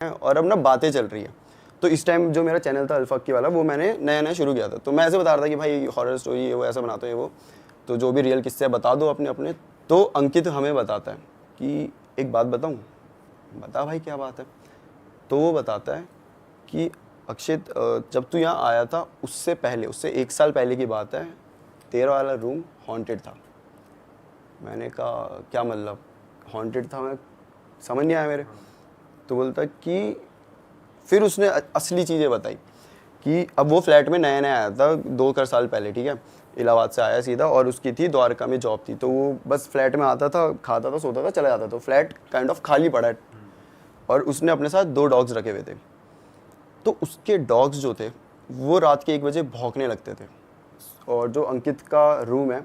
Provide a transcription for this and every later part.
हैं और अब ना बातें चल रही है। तो इस टाइम जो मेरा चैनल था अल्फाकी वाला, वो मैंने नया नया शुरू किया था। तो मैं ऐसे बता रहा था कि भाई हॉरर स्टोरी ये वो ऐसा बनाते हैं वो, तो जो भी रियल किस्से बता दो अपने अपने। तो अंकित हमें बताता है कि एक बात बताऊं। बता भाई क्या बात है। तो वो बताता है कि अक्षित, जब तू यहाँ आया था उससे पहले, उससे 1 साल पहले की बात है, तेरा वाला रूम हॉन्टेड था। मैंने कहा क्या मतलब हॉन्टेड था, मैं समझ नहीं आया मेरे। तो बोलता कि फिर उसने असली चीज़ें बताई कि अब वो फ्लैट में नया नया आया था 2 साल पहले, ठीक है, इलाहाबाद से आया सीधा, और उसकी थी द्वारका में जॉब थी। तो वो बस फ्लैट में आता था, खाता था, सोता था, चला जाता। तो फ्लैट काइंड ऑफ खाली पड़ा है और उसने अपने साथ 2 डॉग्स रखे हुए थे। तो उसके डॉग्स जो थे वो रात के 1 बजे भौंकने लगते थे। और जो अंकित का रूम है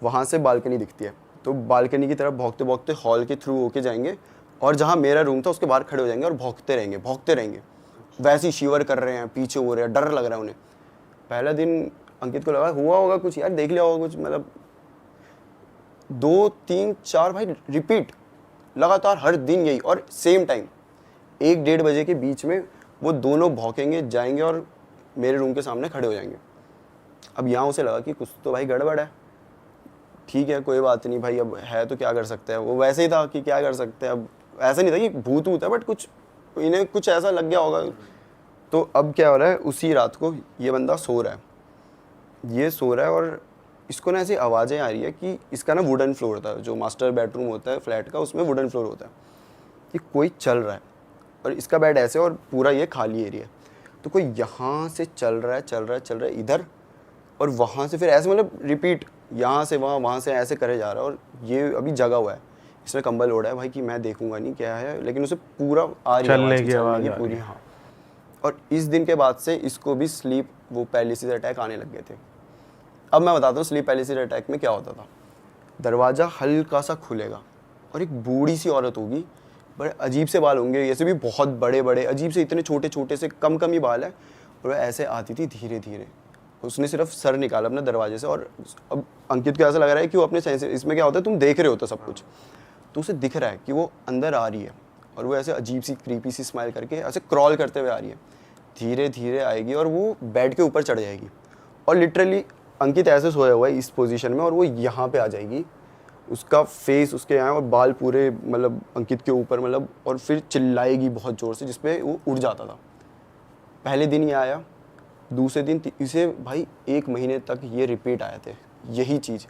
वहाँ से बालकनी दिखती है, तो बालकनी की तरफ भौंकते भौंकते हॉल के थ्रू होके जाएंगे और जहाँ मेरा रूम था उसके बाहर खड़े हो जाएंगे और भौंकते रहेंगे। वैसे ही शिवर कर रहे हैं, पीछे हो रहे हैं, डर लग रहा है उन्हें। पहला दिन अंकित को लगा हुआ होगा कुछ यार, देख लिया होगा कुछ, मतलब 2 3 4 भाई रिपीट लगातार हर दिन यही, और सेम टाइम 1 1:30 बजे के बीच में वो दोनों भौंकेंगे, जाएंगे और मेरे रूम के सामने खड़े हो जाएंगे। अब यहाँ उसे लगा कि कुछ तो भाई गड़बड़ है। ठीक है कोई बात नहीं भाई, अब है तो क्या कर सकते हैं। वो वैसे ही था कि क्या कर सकते हैं, अब ऐसा नहीं था कि भूत है, बट कुछ इन्हें कुछ ऐसा लग गया होगा। तो अब क्या हो रहा है, उसी रात को ये बंदा सो रहा है, ये सो रहा है और इसको ना ऐसी आवाज़ें आ रही है कि इसका ना वुडन फ्लोर था, जो मास्टर बेडरूम होता है फ्लैट का, उसमें वुडन फ्लोर होता है, कि कोई चल रहा है और इसका बेड ऐसे और पूरा ये खाली एरिया है। तो कोई यहाँ से चल रहा है इधर, और वहाँ से फिर ऐसे मतलब रिपीट, यहाँ से वहाँ से ऐसे करे जा रहा है। और ये अभी जगा हुआ है, इसने कंबल ओढ़ा है भाई कि मैं देखूंगा नहीं क्या है, लेकिन उसे पूरा आ रही है चलने आवाज़, की आवाज़ आ पूरी। रही है। हाँ, और इस दिन के बाद से इसको भी स्लीप वो पैरालिसिस अटैक आने लग गए थे। अब मैं बताता हूँ स्लीप पैरालिसिस अटैक में क्या होता था। दरवाज़ा हल्का सा खुलेगा और एक बूढ़ी सी औरत होगी, बड़े अजीब से बाल होंगे, ऐसे भी बहुत बड़े बड़े अजीब से, इतने छोटे छोटे से कम ही बाल है, और वह ऐसे आती थी धीरे धीरे। उसने सिर्फ सर निकाला अपने दरवाजे से, और अब अंकित को ऐसा लग रहा है कि वो अपने सेंस, इसमें क्या होता है तुम देख रहे होते सब कुछ, तो उसे दिख रहा है कि वो अंदर आ रही है और वो ऐसे अजीब सी क्रीपी सी स्माइल करके ऐसे क्रॉल करते हुए आ रही है। धीरे धीरे आएगी और वो बेड के ऊपर चढ़ जाएगी, और लिटरली अंकित ऐसे सोया हुआ है इस पोजीशन में, और वो यहाँ पे आ जाएगी, उसका फेस उसके यहाँ और बाल पूरे मतलब अंकित के ऊपर, मतलब, और फिर चिल्लाएगी बहुत ज़ोर से, जिसपे वो उड़ जाता था। पहले दिन ये आया, दूसरे दिन इसे भाई 1 महीने तक ये रिपीट आए थे यही चीज़।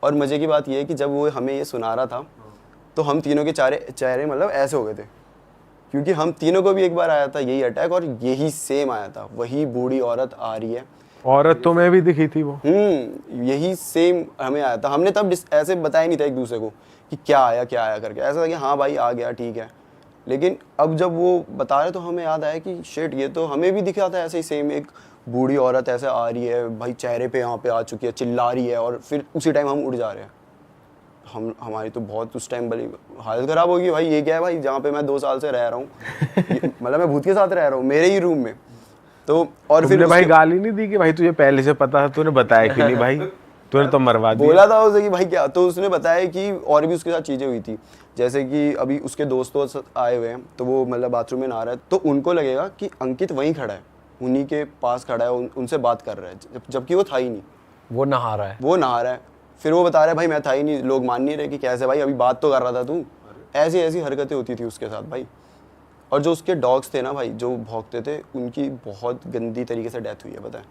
और मज़े की बात ये है कि जब वो हमें ये सुना रहा था तो हम तीनों के चेहरे मतलब ऐसे हो गए थे, क्योंकि हम तीनों को भी एक बार आया था यही अटैक, और यही सेम आया था, वही बूढ़ी औरत आ रही है। औरत तो मैं भी दिखी थी वो। यही सेम हमें आया था। हमने तब ऐसे बताया नहीं था एक दूसरे को कि क्या आया करके, ऐसा था कि हाँ भाई आ गया ठीक है। लेकिन अब जब वो बता रहे तो हमें याद आया कि शिट, ये तो हमें भी दिखा था ऐसे ही सेम, एक बूढ़ी औरत ऐसे आ रही है भाई, चेहरे पे यहाँ पे आ चुकी है, चिल्ला रही है, और फिर उसी टाइम हम उड़ जा रहे हैं। हमारी तो बहुत उस टाइम बड़ी हालत ख़राब होगी भाई, ये क्या है भाई जहाँ पे मैं 2 साल से रह रहा हूँ, मतलब मैं भूत के साथ रह रहा हूँ मेरे ही रूम में। तो और फिर भाई गाली नहीं दी कि भाई तुझे पहले से पता था, तूने बताया क्यों नहीं भाई, तूने तो मरवा दिया। बोला था उसे कि भाई क्या, तो उसने बताया कि और भी उसके साथ चीज़ें हुई थी, जैसे कि अभी उसके दोस्तों आए हुए हैं, तो वो मतलब बाथरूम में नहा रहा है, तो उनको लगेगा कि अंकित वहीं खड़ा है, उन्हीं के पास खड़ा है, उनसे बात कर रहा है, जबकि वो था ही नहीं, वो नहा रहा है। फिर वो बता रहा है भाई मैं था ही नहीं, लोग मान नहीं रहे कि कैसे भाई अभी बात तो कर रहा था तू। ऐसी ऐसी हरकतें होती थी उसके साथ भाई। और जो उसके डॉग्स थे ना भाई जो भौंकते थे, उनकी बहुत गंदी तरीके से डेथ हुई है, पता है।